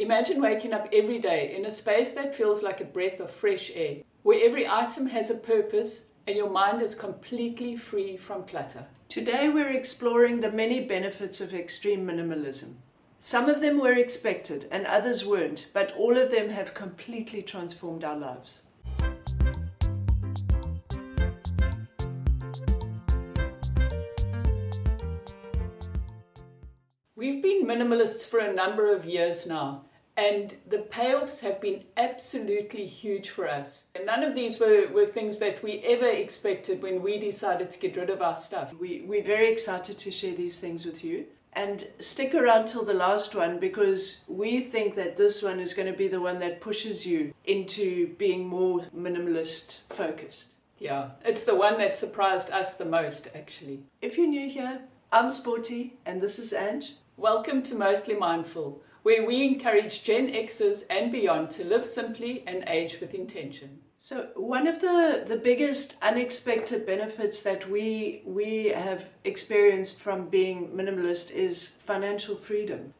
Imagine waking up every day in a space that feels like a breath of fresh air, where every item has a purpose and your mind is completely free from clutter. Today we're exploring the many benefits of extreme minimalism. Some of them were expected and others weren't, but all of them have completely transformed our lives. We've been minimalists for a number of years now, and the payoffs have been absolutely huge for us. And none of these were things that we ever expected when we decided to get rid of our stuff. We're very excited to share these things with you. And stick around till the last one, because we think that this one is going to be the one that pushes you into being more minimalist focused. Yeah, it's the one that surprised us the most, actually. If you're new here, I'm Sporty and this is Ange. Welcome to Mostly Mindful, where we encourage Gen Xers and beyond to live simply and age with intention. So one of the biggest unexpected benefits that we have experienced from being minimalist is financial freedom.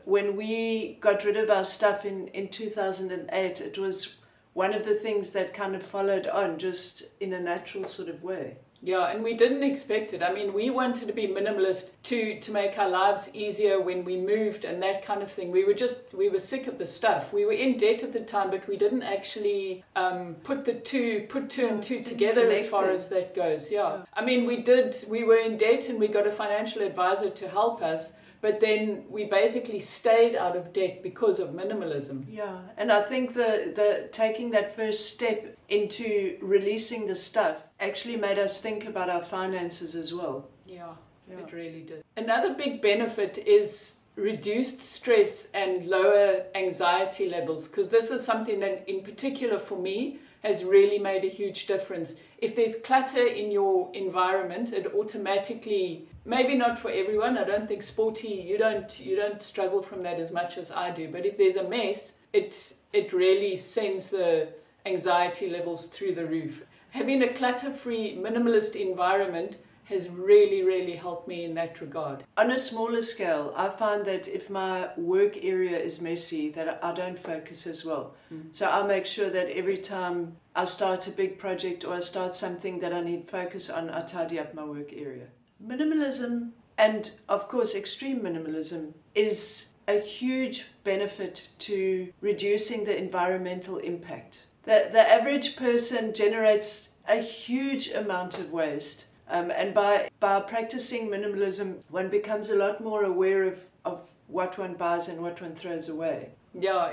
When we got rid of our stuff in 2008, it was one of the things that kind of followed on just in a natural sort of way. Yeah, and we didn't expect it. I mean, we wanted to be minimalist to make our lives easier when we moved and that kind of thing. We were sick of the stuff. We were in debt at the time, but we didn't actually put two and two together as far as that goes. Yeah. I mean, we were in debt and we got a financial advisor to help us, but then we basically stayed out of debt because of minimalism. Yeah, and I think the taking that first step into releasing the stuff actually made us think about our finances as well. Yeah, it really did. Another big benefit is reduced stress and lower anxiety levels, because this is something that in particular for me has really made a huge difference. If there's clutter in your environment, it automatically, maybe not for everyone, I don't think Sporty, you don't struggle from that as much as I do, but if there's a mess, it really sends the anxiety levels through the roof. Having a clutter-free, minimalist environment has really, really helped me in that regard. On a smaller scale, I find that if my work area is messy, that I don't focus as well. So I make sure that every time I start a big project or I start something that I need focus on, I tidy up my work area. Minimalism, and of course extreme minimalism, is a huge benefit to reducing the environmental impact. The average person generates a huge amount of waste. And by practicing minimalism, one becomes a lot more aware of what one buys and what one throws away. Yeah,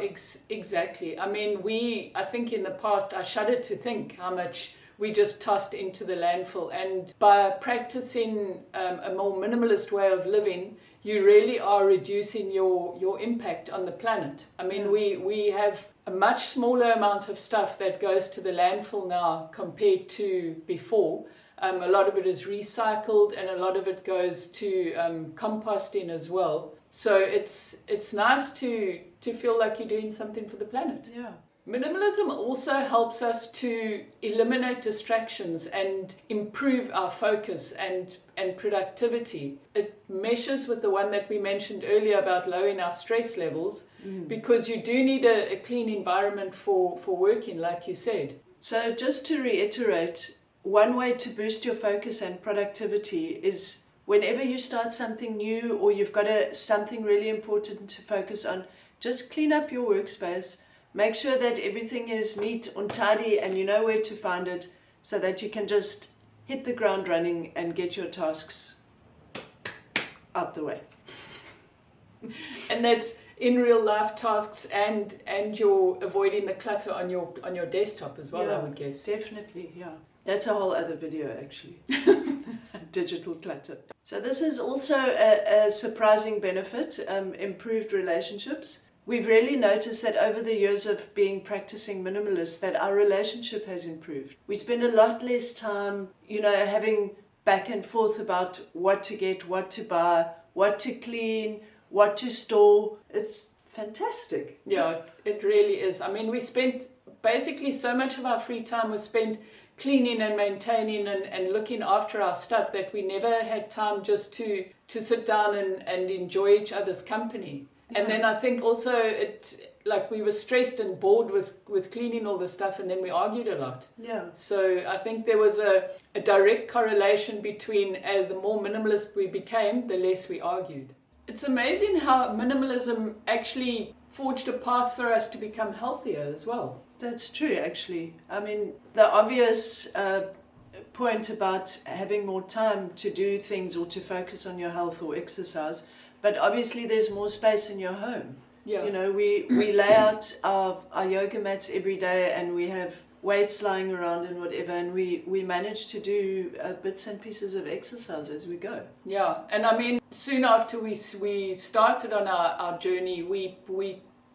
exactly. I mean, I think in the past, I shudder to think how much we just tossed into the landfill. And by practicing a more minimalist way of living, you really are reducing your impact on the planet. I mean, we have a much smaller amount of stuff that goes to the landfill now compared to before. A lot of it is recycled and a lot of it goes to composting as well. So it's nice to feel like you're doing something for the planet. Yeah. Minimalism also helps us to eliminate distractions and improve our focus and productivity. It meshes with the one that we mentioned earlier about lowering our stress levels, because you do need a clean environment for working, like you said. So just to reiterate, one way to boost your focus and productivity is whenever you start something new or you've got something really important to focus on, just clean up your workspace. Make sure that everything is neat and tidy and you know where to find it, so that you can just hit the ground running and get your tasks out the way. And that's in real life tasks and you're avoiding the clutter on your desktop as well, I would guess. Definitely, yeah. That's a whole other video, actually. Digital clutter. So this is also a surprising benefit, improved relationships. We've really noticed that over the years of practicing minimalist, that our relationship has improved. We spend a lot less time, having back and forth about what to get, what to buy, what to clean, what to store. It's fantastic. Yeah, it really is. I mean, we spent basically so much of our free time was spent cleaning and maintaining and looking after our stuff that we never had time just to sit down and enjoy each other's company. And then I think also like we were stressed and bored with cleaning all the stuff, and then we argued a lot. Yeah. So I think there was a direct correlation between the more minimalist we became, the less we argued. It's amazing how minimalism actually forged a path for us to become healthier as well. That's true, actually. I mean, the obvious point about having more time to do things or to focus on your health or exercise, but obviously there's more space in your home. Yeah. You know, we lay out our yoga mats every day, and we have weights lying around and whatever, and we manage to do bits and pieces of exercise as we go. Yeah, and I mean, soon after we started on our journey, we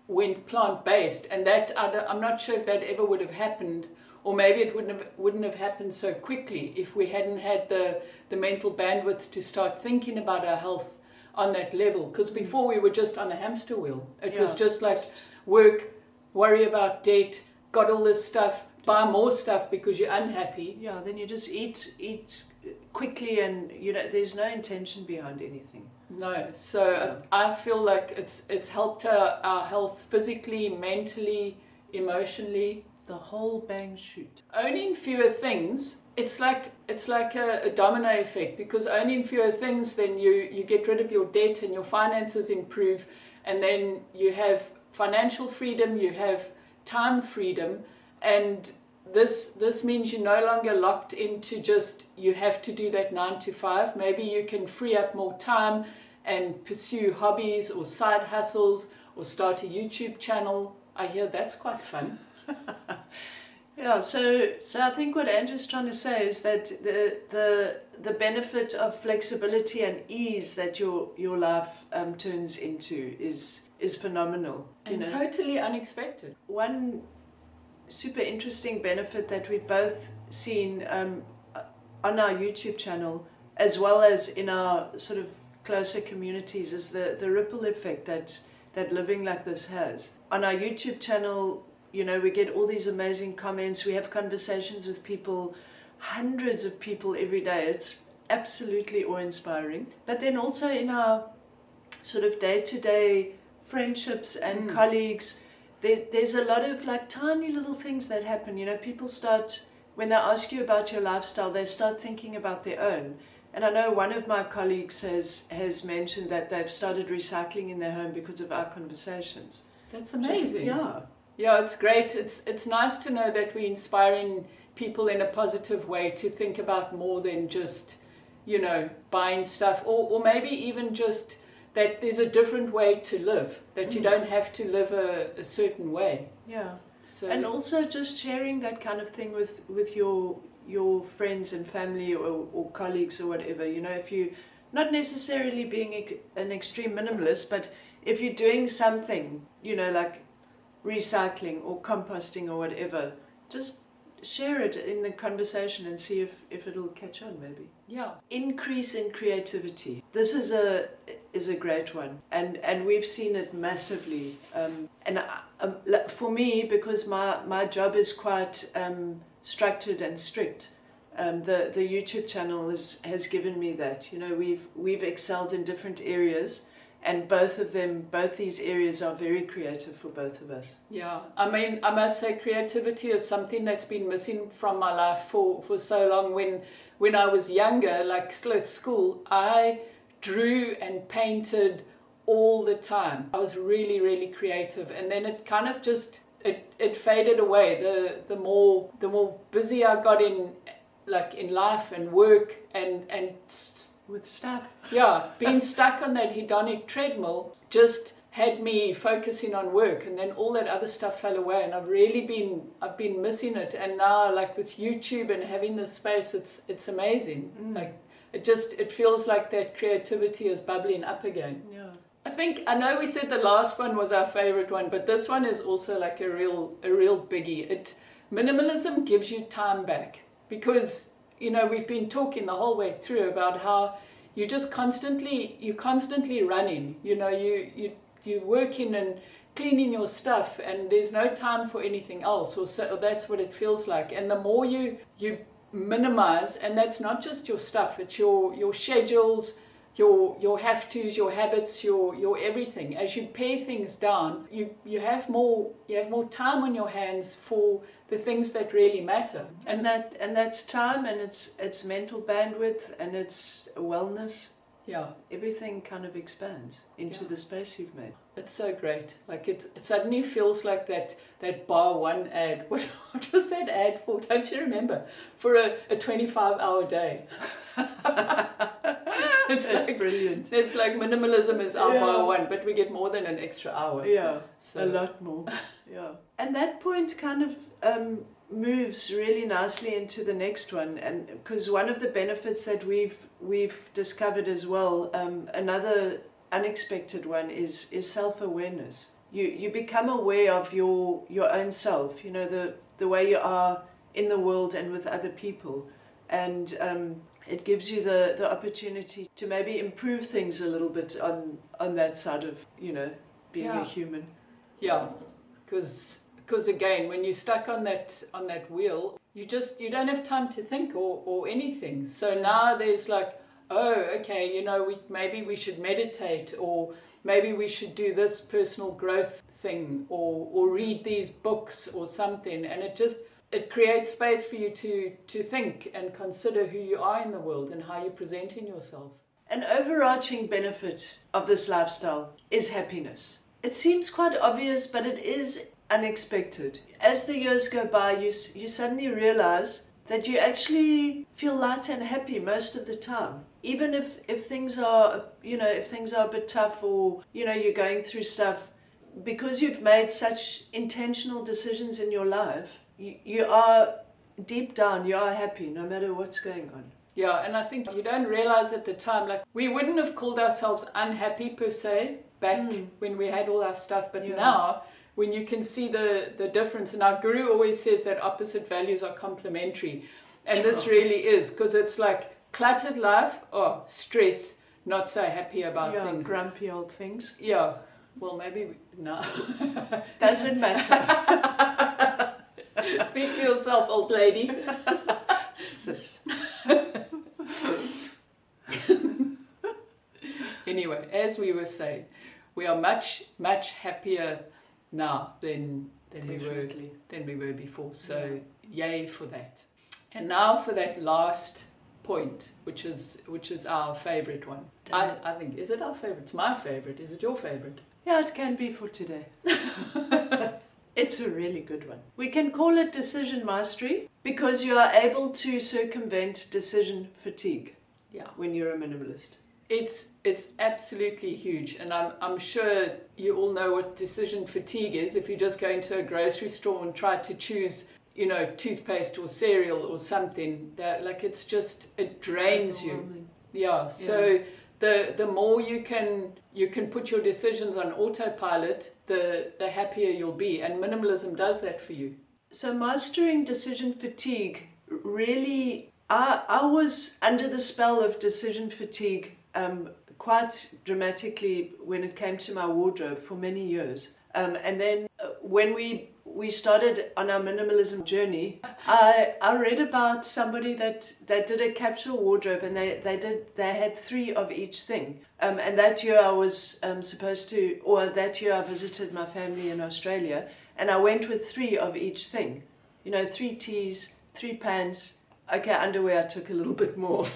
went plant-based, and that I'm not sure if that ever would have happened, or maybe it wouldn't have happened so quickly if we hadn't had the mental bandwidth to start thinking about our health on that level. Because before we were just on a hamster wheel. It was just like work, worry about debt, got all this stuff, buy more stuff because you're unhappy. Yeah, then you just eat quickly, and you know there's no intention behind anything. No, so I feel like it's helped our health physically, mentally, emotionally. The whole bang shoot. Owning fewer things, it's like a domino effect, because owning fewer things, then you get rid of your debt and your finances improve, and then you have financial freedom, you have time freedom, and this means you're no longer locked into just you have to do that 9 to 5. Maybe you can free up more time and pursue hobbies or side hustles or start a YouTube channel. I hear that's quite fun. Yeah, so I think what Andrew's trying to say is that the benefit of flexibility and ease that your life turns into is phenomenal. And totally unexpected. One super interesting benefit that we've both seen on our YouTube channel, as well as in our sort of closer communities, is the ripple effect that living like this has. On our YouTube channel, you know, we get all these amazing comments, we have conversations with people, hundreds of people every day. It's absolutely awe-inspiring. But then also in our sort of day-to-day friendships and colleagues, there's a lot of like tiny little things that happen. You know, people start, when they ask you about your lifestyle, they start thinking about their own. And I know one of my colleagues has mentioned that they've started recycling in their home because of our conversations. That's amazing. Yeah. Yeah, it's great. It's nice to know that we're inspiring people in a positive way to think about more than just, you know, buying stuff, or maybe even just that there's a different way to live, that you don't have to live a certain way. Yeah. So, and also just sharing that kind of thing with your friends and family or colleagues or whatever. You know, if you, not necessarily being an extreme minimalist, but if you're doing something, you know, like recycling or composting or whatever, just share it in the conversation and see if it'll catch on maybe. Yeah. Increase in creativity. This is a great one, and we've seen it massively. For me, because my job is quite structured and strict, the YouTube channel has given me that. You know, we've excelled in different areas. And both these areas are very creative for both of us. Yeah, I mean, I must say creativity is something that's been missing from my life for so long. When I was younger, like still at school, I drew and painted all the time. I was really, really creative. And then it kind of just, it faded away. The more busy I got in life and work and with stuff. Yeah, being stuck on that hedonic treadmill just had me focusing on work, and then all that other stuff fell away, and I've been missing it. And now, like with YouTube and having this space, it's amazing. Like it feels like that creativity is bubbling up again. Yeah. I know we said the last one was our favorite one, but this one is also like a real biggie. Minimalism gives you time back, because you know, we've been talking the whole way through about how you're constantly running. You know, you're working and cleaning your stuff, and there's no time for anything else, or so that's what it feels like. And the more you minimize, and that's not just your stuff, it's your schedules, your have-tos, your habits, your everything. As you pare things down, you have more time on your hands for the things that really matter. And that's time, and it's mental bandwidth, and it's wellness. Yeah. Everything kind of expands into the space you've made. It's so great. Like it suddenly feels like that Bar One ad. What was that ad for? Don't you remember? For a 25-hour day. It's like, brilliant. It's like minimalism is our Bar One, but we get more than an extra hour. Yeah, so. A lot more. Yeah. And that point kind of moves really nicely into the next one, and because one of the benefits that we've discovered as well, another unexpected one is self-awareness. You become aware of your own self, you know, the way you are in the world and with other people, and it gives you the opportunity to maybe improve things a little bit on that side of, you know, being a human. Yeah, because again, when you're stuck on that wheel, you don't have time to think or anything. So now there's like, oh, okay, you know, maybe we should meditate, or maybe we should do this personal growth thing, or read these books or something, and it creates space for you to think and consider who you are in the world and how you're presenting yourself. An overarching benefit of this lifestyle is happiness. It seems quite obvious, but it is unexpected. As the years go by, you suddenly realize that you actually feel light and happy most of the time. Even if things are, you know, if things are a bit tough, or, you know, you're going through stuff, because you've made such intentional decisions in your life, you are, deep down, you are happy no matter what's going on. Yeah, and I think you don't realize at the time, like, we wouldn't have called ourselves unhappy per se back when we had all our stuff, but now, when you can see the difference, and our guru always says that opposite values are complementary, and this really is, because it's like cluttered life, stress, not so happy about things. Grumpy old things. Yeah, well, maybe no. Doesn't matter. Speak for yourself, old lady. Sis. Anyway, as we were saying, we are much, much happier now than we were before. So yay for that. And now for that last point, which is our favorite one. I think, is it our favorite? It's my favorite. Is it your favorite? Yeah, it can be for today. It's a really good one. We can call it decision mastery, because you are able to circumvent decision fatigue when you're a minimalist. It's absolutely huge, and I'm sure you all know what decision fatigue is. If you just go into a grocery store and try to choose, you know, toothpaste or cereal or something, that, like, it drains you. Yeah. So the more you can put your decisions on autopilot, the happier you'll be, and minimalism does that for you. So mastering decision fatigue, really, I was under the spell of decision fatigue quite dramatically when it came to my wardrobe for many years. And then when we started on our minimalism journey, I read about somebody that did a capsule wardrobe, and they had 3 of each thing. And that year I was that year I visited my family in Australia, and I went with 3 of each thing. You know, 3 tees, 3 pants. Okay, underwear I took a little bit more.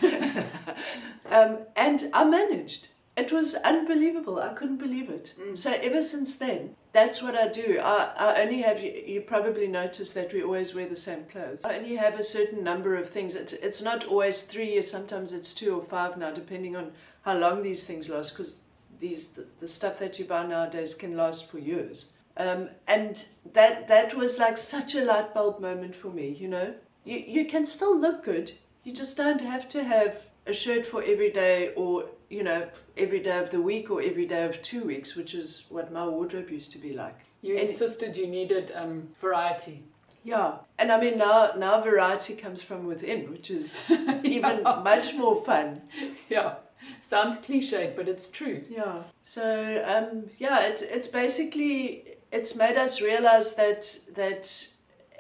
And I managed. It was unbelievable. I couldn't believe it. So ever since then, that's what I do. I only have, you probably noticed that we always wear the same clothes. I only have a certain number of things. It's not always 3, sometimes it's 2 or 5 now, depending on how long these things last, because the stuff that you buy nowadays can last for years. And that was like such a light bulb moment for me, you know. You can still look good. You just don't have to have a shirt for every day, or, you know, every day of the week, or every day of 2 weeks, which is what my wardrobe used to be like. You insisted you needed variety. Yeah, and I mean now variety comes from within, which is even much more fun. Yeah, sounds cliched, but it's true. Yeah. So it's basically, it's made us realize that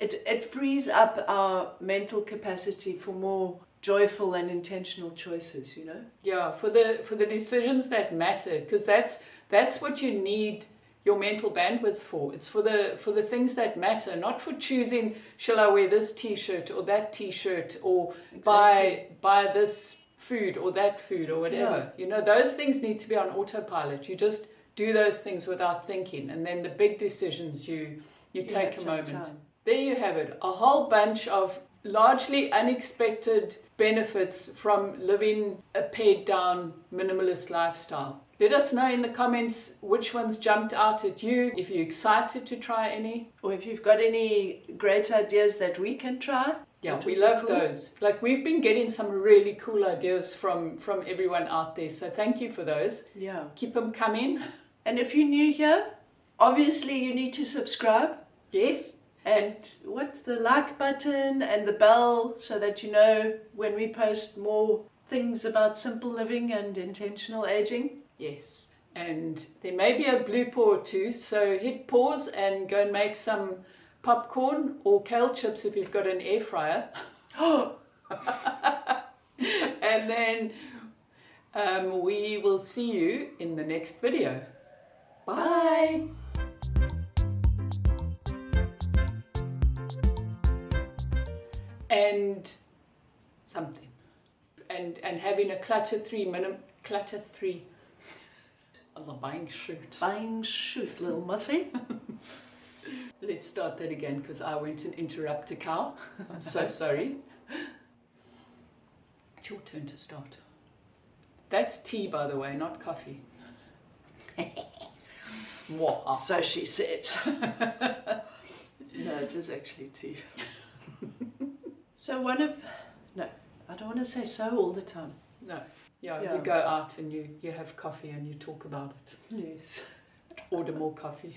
it frees up our mental capacity for more joyful and intentional choices, Yeah, for the decisions that matter, because that's what you need your mental bandwidth for. It's for the things that matter, not for choosing, shall I wear this t-shirt or that t-shirt, or buy this food or that food or whatever. Those things need to be on autopilot. You just do those things without thinking, and then the big decisions you take a moment. Time. There you have it, a whole bunch of largely unexpected benefits from living a pared down minimalist lifestyle. Let us know in the comments which ones jumped out at you, if you're excited to try any. Or if you've got any great ideas that we can try. Yeah, we love those. Like, we've been getting some really cool ideas from everyone out there, so thank you for those. Yeah. Keep them coming. And if you're new here, obviously you need to subscribe. Yes. And what's the like button and the bell, so that you know when we post more things about simple living and intentional aging. Yes. And there may be a blooper or two, so hit pause and go and make some popcorn or kale chips if you've got an air fryer. And then we will see you in the next video. Bye. And something. And having a clutter-free Allah, buying shoot. Buying shoot, little mussy. Let's start that again, because I went and interrupted Cal. I'm so sorry. It's your turn to start. That's tea, by the way, not coffee. So she said. No, it is actually tea. So no, I don't want to say so all the time. No. Yeah, you go out and you have coffee and you talk about it. Yes. Order more coffee.